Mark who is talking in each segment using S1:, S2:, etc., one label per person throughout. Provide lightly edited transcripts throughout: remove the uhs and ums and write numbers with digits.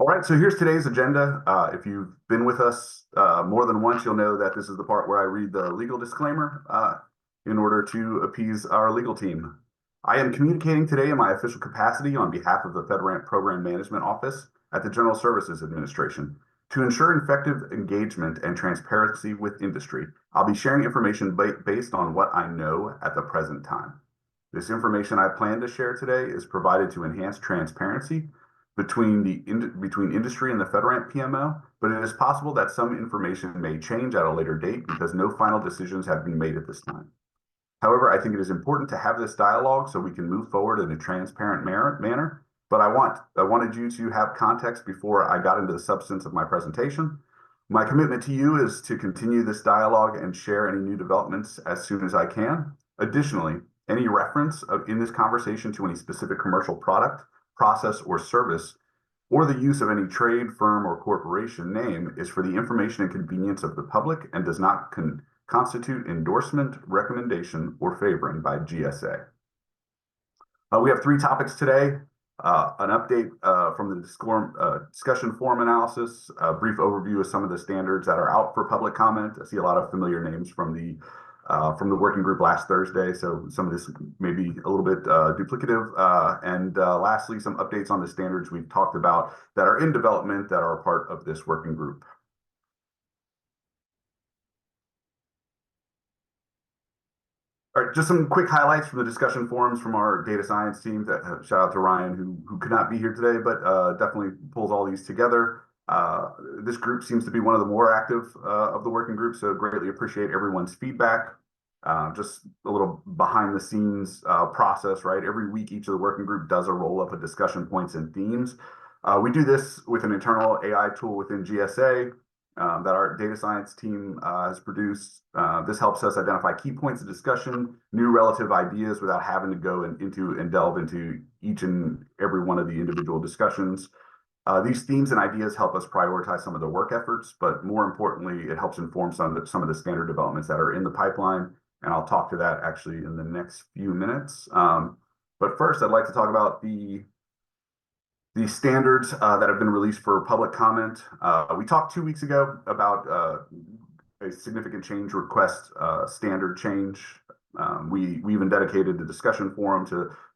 S1: All right, so here's today's agenda. If you've been with us more than once, you'll know that this is the part where I read the legal disclaimer in order to appease our legal team. I am communicating today in my official capacity on behalf of the FedRAMP Program Management Office at the General Services Administration. To ensure effective engagement and transparency with industry, I'll be sharing information based on what I know at the present time. This information I plan to share today is provided to enhance transparency between industry and the FedRAMP PMO, but it is possible that some information may change at a later date because no final decisions have been made at this time. However, I think it is important to have this dialogue so we can move forward in a transparent manner. But I wanted you to have context before I got into the substance of my presentation. My commitment to you is to continue this dialogue and share any new developments as soon as I can. Additionally, any reference in this conversation to any specific commercial product, process, or service, or the use of any trade, firm, or corporation name is for the information and convenience of the public and does not constitute endorsement, recommendation, or favoring by GSA. We have 3 topics today. An update from the discussion forum analysis, a brief overview of some of the standards that are out for public comment. I see a lot of familiar names from the working group last Thursday, so some of this may be a little bit duplicative. And lastly, some updates on the standards we've talked about that are in development that are a part of this working group. All right, just some quick highlights from the discussion forums from our data science team. Shout out to Ryan, who could not be here today, but definitely pulls all these together. This group seems to be one of the more active of the working groups, so greatly appreciate everyone's feedback. Just a little behind the scenes process, right? Every week, each of the working group does a roll up of discussion points and themes. We do this with an internal AI tool within GSA that our data science team has produced. This helps us identify key points of discussion, new relative ideas without having to go and delve into each and every one of the individual discussions. These themes and ideas help us prioritize some of the work efforts, but more importantly, it helps inform some of the standard developments that are in the pipeline. And I'll talk to that actually in the next few minutes. But first, I'd like to talk about the standards that have been released for public comment. We talked 2 weeks ago about a significant change request standard change. We even dedicated the discussion forum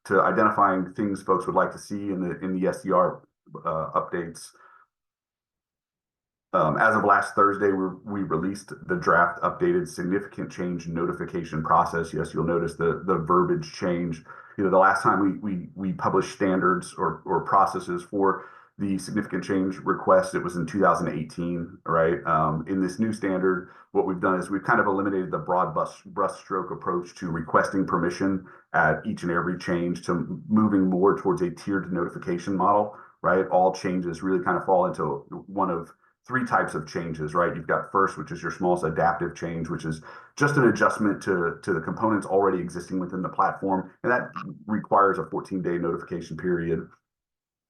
S1: to identifying things folks would like to see in the SDR updates. As of last Thursday, we released the draft updated significant change notification process. Yes, you'll notice the verbiage change. The last time we published standards or processes for the significant change request, it was in 2018, right? In this new standard, what we've done is we've kind of eliminated the broad brushstroke approach to requesting permission at each and every change to moving more towards a tiered notification model, right? All changes really kind of fall into one of 3 types of changes, right? You've got first, which is your smallest adaptive change, which is just an adjustment to the components already existing within the platform, and that requires a 14-day notification period.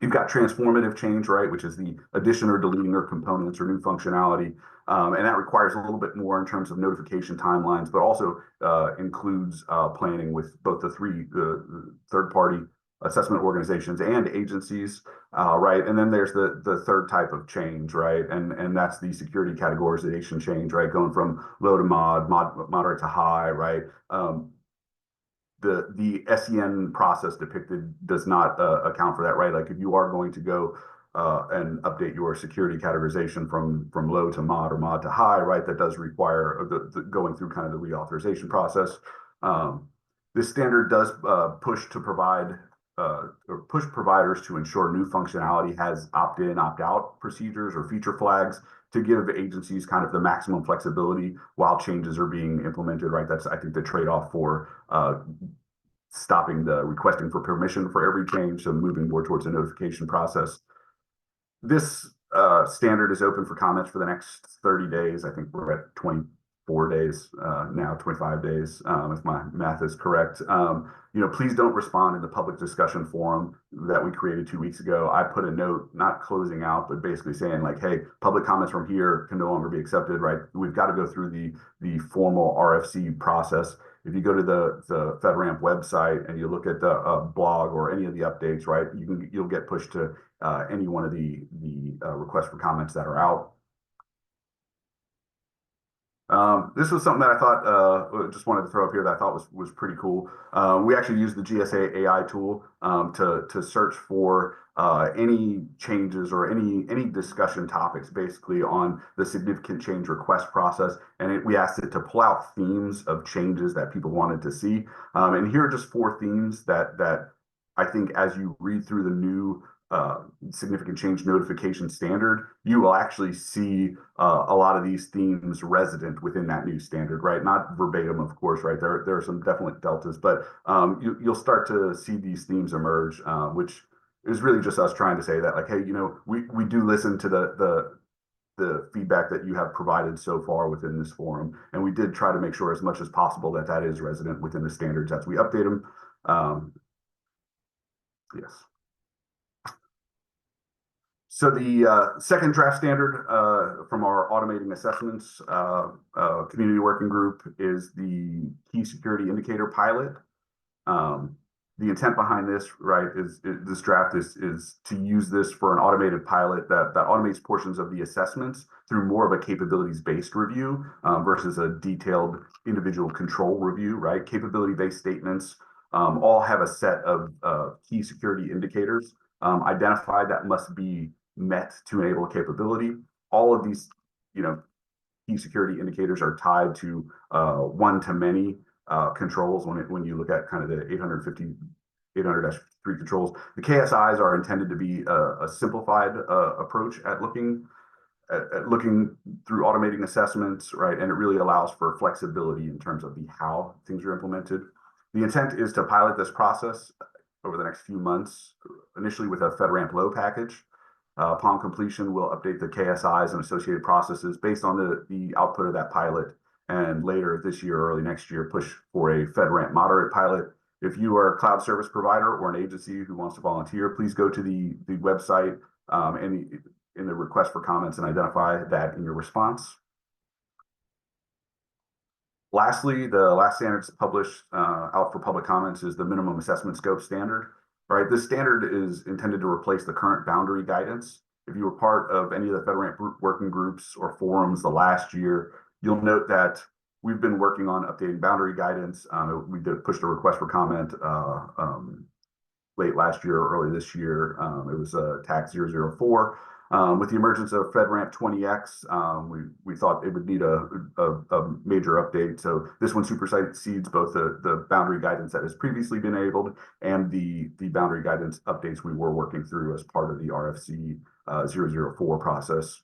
S1: You've got transformative change, right, which is the addition or deleting of components or new functionality, and that requires a little bit more in terms of notification timelines, but also includes planning with both the third-party assessment organizations and agencies, right? And then there's the third type of change, right? And that's the security categorization change, right? Going from low to moderate to high, right? The SEN process depicted does not account for that, right? Like if you are going to go and update your security categorization from low to mod or mod to high, right? That does require going through kind of the reauthorization process. This standard does push providers to ensure new functionality has opt-in, opt-out procedures or feature flags to give agencies kind of the maximum flexibility while changes are being implemented, right? That's, I think, the trade-off for stopping the requesting for permission for every change, so moving more towards a notification process. This standard is open for comments for the next 30 days. I think we're at 24 days now, 25 days, if my math is correct. Please don't respond in the public discussion forum that we created 2 weeks ago. I put a note, not closing out, but basically saying like, hey, public comments from here can no longer be accepted, right? We've got to go through the formal RFC process. If you go to the FedRAMP website and you look at the blog or any of the updates, right, you'll get pushed to any one of the requests for comments that are out. This was something that I thought, just wanted to throw up here that I thought was pretty cool. We actually used the GSA AI tool to search for any changes or any discussion topics basically on the significant change request process. And we asked it to pull out themes of changes that people wanted to see. And here are just 4 themes that I think as you read through the new significant change notification standard, you will actually see a lot of these themes resident within that new standard, right? Not verbatim, of course, right? There are some definite deltas, but you'll start to see these themes emerge, which is really just us trying to say that, like, hey, we do listen to the feedback that you have provided so far within this forum, and we did try to make sure as much as possible that is resident within the standards as we update them. Yes. So the second draft standard from our automating assessments community working group is the key security indicator pilot. The intent behind this, right, is this draft is to use this for an automated pilot that automates portions of the assessments through more of a capabilities-based review versus a detailed individual control review, right? Capability-based statements all have a set of key security indicators identified that must be met to enable a capability. All of these, key security indicators are tied to one-to-many controls when you look at kind of the 800-3 controls. The KSIs are intended to be a simplified approach at looking through automating assessments, right? And it really allows for flexibility in terms of the how things are implemented. The intent is to pilot this process over the next few months, initially with a FedRAMP low package. Upon completion, we'll update the KSIs and associated processes based on the output of that pilot, and later this year or early next year, push for a FedRAMP moderate pilot. If you are a cloud service provider or an agency who wants to volunteer, please go to the website and in the request for comments and identify that in your response. Lastly, the last standards published out for public comments is the minimum assessment scope standard. Right, this standard is intended to replace the current boundary guidance. If you were part of any of the FedRAMP working groups or forums the last year, you'll note that we've been working on updating boundary guidance. We pushed a request for comment late last year or early this year. It was TAC 004. With the emergence of FedRAMP 20X, we thought it would need a major update. So this one supersedes both the boundary guidance that has previously been enabled and the boundary guidance updates we were working through as part of the RFC 004 process.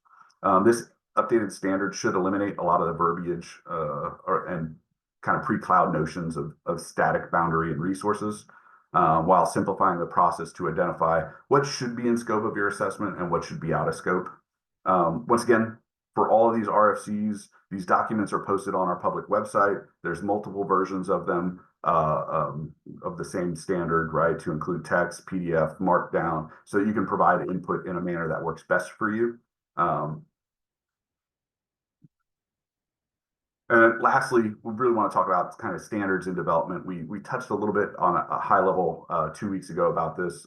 S1: This updated standard should eliminate a lot of the verbiage and kind of pre-cloud notions of static boundary and resources, while simplifying the process to identify what should be in scope of your assessment and what should be out of scope. Once again, for all of these RFCs, these documents are posted on our public website. There's multiple versions of them of the same standard, right, to include text, PDF, Markdown, so that you can provide input in a manner that works best for you. And lastly, we really want to talk about kind of standards in development. We touched a little bit on a high level 2 weeks ago about these,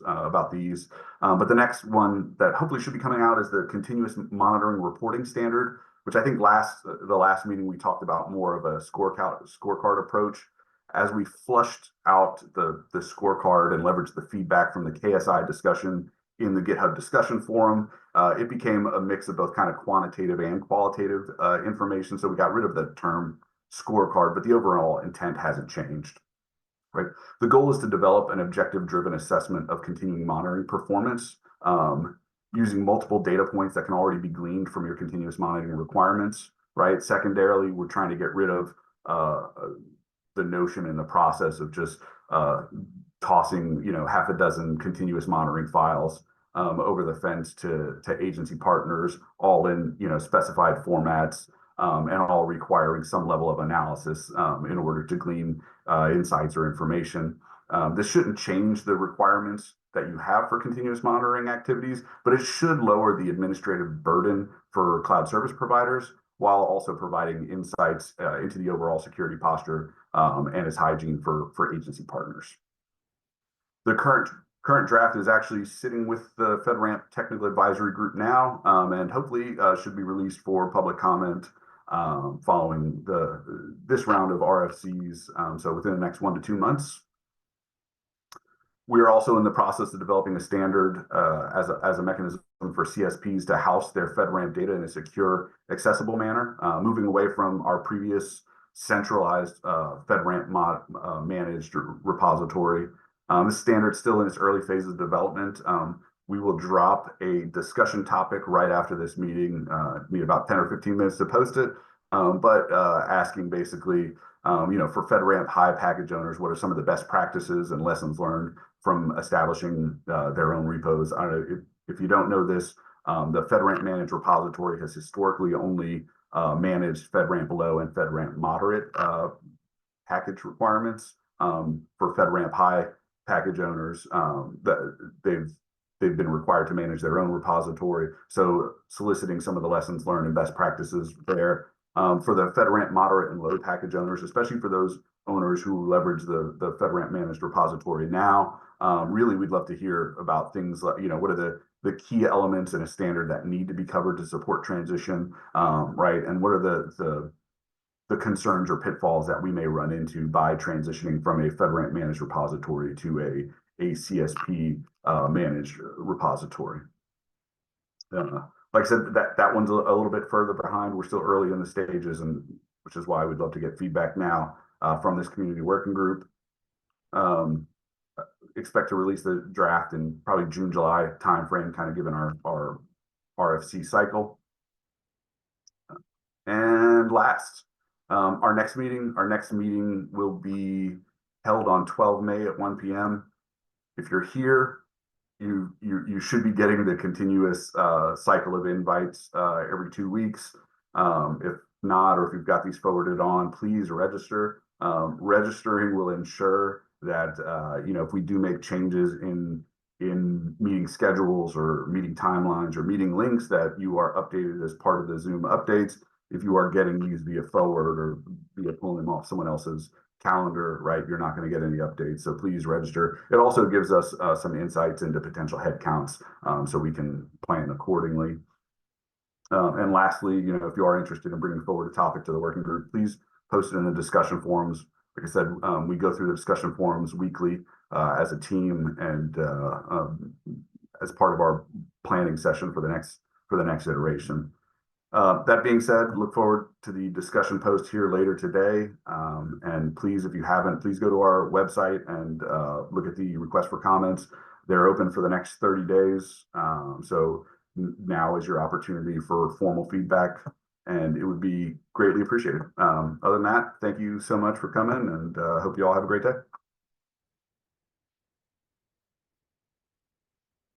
S1: but the next one that hopefully should be coming out is the continuous monitoring reporting standard, which I think the last meeting we talked about more of a scorecard approach. As we flushed out the scorecard and leveraged the feedback from the KSI discussion in the GitHub discussion forum, it became a mix of both kind of quantitative and qualitative information. So we got rid of the term scorecard, but the overall intent hasn't changed. Right? The goal is to develop an objective-driven assessment of continuing monitoring performance using multiple data points that can already be gleaned from your continuous monitoring requirements. Right? Secondarily, we're trying to get rid of the notion in the process of just tossing, half a dozen continuous monitoring files over the fence to agency partners, all in, specified formats, and all requiring some level of analysis in order to glean insights or information. This shouldn't change the requirements that you have for continuous monitoring activities, but it should lower the administrative burden for cloud service providers while also providing insights into the overall security posture and its hygiene for agency partners. The current draft is actually sitting with the FedRAMP Technical Advisory Group now, and hopefully should be released for public comment following this round of RFCs, so within the next 1 to 2 months. We are also in the process of developing a standard as a mechanism for CSPs to house their FedRAMP data in a secure, accessible manner, moving away from our previous centralized FedRAMP managed repository. This standard's still in its early phases of development. We will drop a discussion topic right after this meeting, need about 10 or 15 minutes to post it, but asking basically, for FedRAMP High package owners, what are some of the best practices and lessons learned from establishing their own repos? I don't know if you don't know this, the FedRAMP managed repository has historically only managed FedRAMP low and FedRAMP moderate package requirements. For FedRAMP High package owners, they've been required to manage their own repository. So soliciting some of the lessons learned and best practices there. For the FedRAMP moderate and low package owners, especially for those owners who leverage the FedRAMP managed repository now, really we'd love to hear about things like, what are the key elements in a standard that need to be covered to support transition, right? And what are the concerns or pitfalls that we may run into by transitioning from a FedRAMP managed repository to a CSP managed repository. Like I said, that one's a little bit further behind. We're still early in the stages, and which is why we'd love to get feedback now from this community working group. Expect to release the draft in probably June, July timeframe, kind of given our RFC cycle. And last, our next meeting will be held on 12 May at 1 p.m. If you're here, you should be getting the continuous cycle of invites every 2 weeks. If not, or if you've got these forwarded on, please register. Registering will ensure that if we do make changes in meeting schedules or meeting timelines or meeting links, that you are updated as part of the Zoom updates. If you are getting these via forward or via pulling them off someone else's calendar, right, you're not going to get any updates. So please register. It also gives us some insights into potential head counts, so we can plan accordingly. And lastly, if you are interested in bringing forward a topic to the working group, please post it in the discussion forums. Like I said, we go through the discussion forums weekly as a team and as part of our planning session for the next iteration. That being said, look forward to the discussion post here later today. And please, if you haven't, please go to our website and look at the request for comments. They're open for the next 30 days. So now is your opportunity for formal feedback, and it would be greatly appreciated. Other than that, thank you so much for coming, and hope you all have a great day.